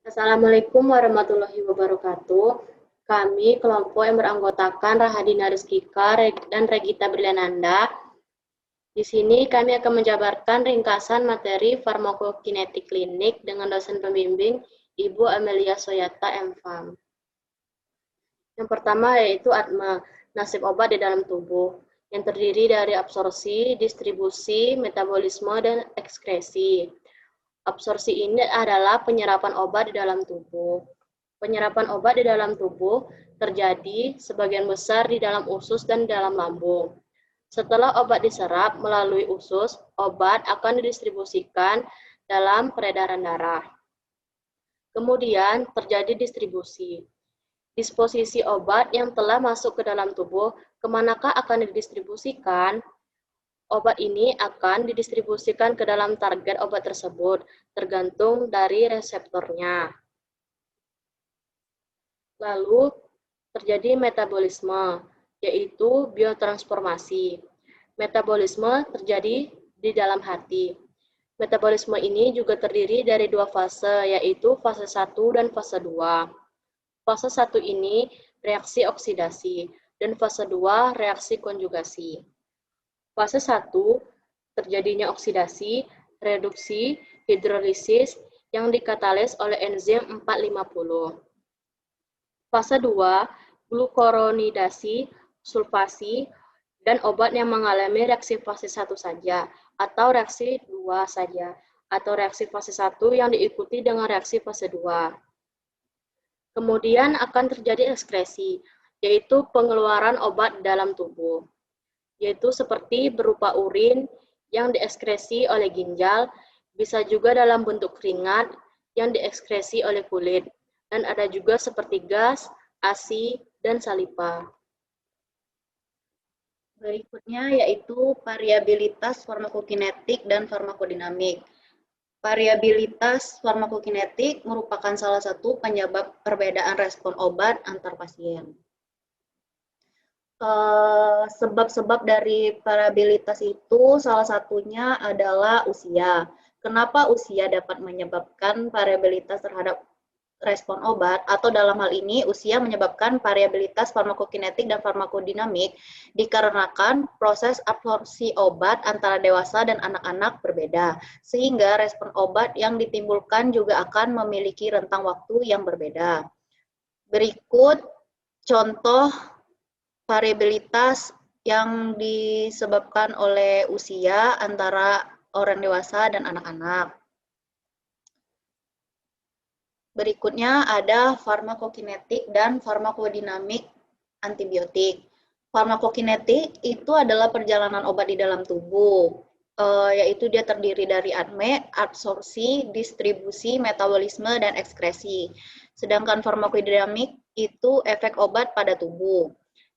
Assalamualaikum warahmatullahi wabarakatuh. Kami kelompok yang beranggotakan Rahadina Rizkika dan Regita Briliananda. Di sini kami akan menjabarkan ringkasan materi farmakokinetik klinik dengan dosen pembimbing Ibu Amelia Soyata M.Farm. Yang pertama yaitu ADMA, nasib obat di dalam tubuh, yang terdiri dari absorpsi, distribusi, metabolisme, dan ekskresi. Absorpsi ini adalah penyerapan obat di dalam tubuh. Penyerapan obat di dalam tubuh terjadi sebagian besar di dalam usus dan di dalam lambung. Setelah obat diserap melalui usus, obat akan didistribusikan dalam peredaran darah. Kemudian terjadi distribusi. Disposisi obat yang telah masuk ke dalam tubuh, kemanakah akan didistribusikan? Obat ini akan didistribusikan ke dalam target obat tersebut, tergantung dari reseptornya. Lalu terjadi metabolisme, yaitu biotransformasi. Metabolisme terjadi di dalam hati. Metabolisme ini juga terdiri dari dua fase, yaitu fase 1 dan fase 2. Fase 1 ini reaksi oksidasi, dan fase 2 reaksi konjugasi. Fase 1 terjadinya oksidasi, reduksi, hidrolisis yang dikatalis oleh enzim 450. Fase 2, glukuronidasi, sulfasi, dan obat yang mengalami reaksi fase 1 saja, atau reaksi 2 saja, atau reaksi fase 1 yang diikuti dengan reaksi fase 2. Kemudian akan terjadi ekskresi, yaitu pengeluaran obat dalam tubuh, yaitu seperti berupa urin yang diekskresi oleh ginjal, bisa juga dalam bentuk keringat yang diekskresi oleh kulit, dan ada juga seperti gas, ASI, dan saliva. Berikutnya yaitu variabilitas farmakokinetik dan farmakodinamik. Variabilitas farmakokinetik merupakan salah satu penyebab perbedaan respon obat antar pasien. Sebab-sebab dari variabilitas itu salah satunya adalah usia. Kenapa usia dapat menyebabkan variabilitas terhadap respon obat, atau dalam hal ini usia menyebabkan variabilitas farmakokinetik dan farmakodinamik dikarenakan proses absorpsi obat antara dewasa dan anak-anak berbeda, sehingga respon obat yang ditimbulkan juga akan memiliki rentang waktu yang berbeda. Berikut contoh variabilitas yang disebabkan oleh usia antara orang dewasa dan anak-anak. Berikutnya ada farmakokinetik dan farmakodinamik antibiotik. Farmakokinetik itu adalah perjalanan obat di dalam tubuh, yaitu dia terdiri dari ADME, absorpsi, distribusi, metabolisme, dan ekskresi. Sedangkan farmakodinamik itu efek obat pada tubuh.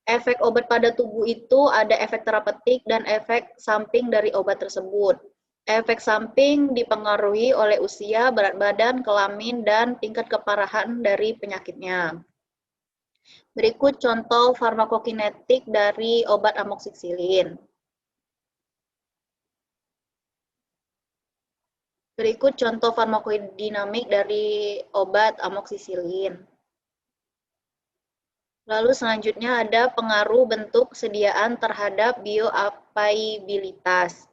Efek obat pada tubuh itu ada efek terapeutik dan efek samping dari obat tersebut. Efek samping dipengaruhi oleh usia, berat badan, kelamin, dan tingkat keparahan dari penyakitnya. Berikut contoh farmakokinetik dari obat amoxicillin. Berikut contoh farmakodinamik dari obat amoxicillin. Lalu selanjutnya ada pengaruh bentuk kesediaan terhadap bioavailabilitas.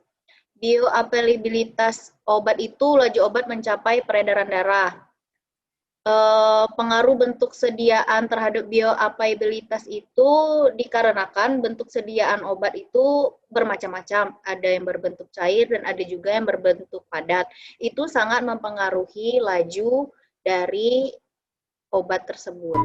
Bioavailabilitas obat itu laju obat mencapai peredaran darah. Pengaruh bentuk sediaan terhadap bioavailabilitas itu dikarenakan bentuk sediaan obat itu bermacam-macam. Ada yang berbentuk cair dan ada juga yang berbentuk padat. Itu sangat mempengaruhi laju dari obat tersebut.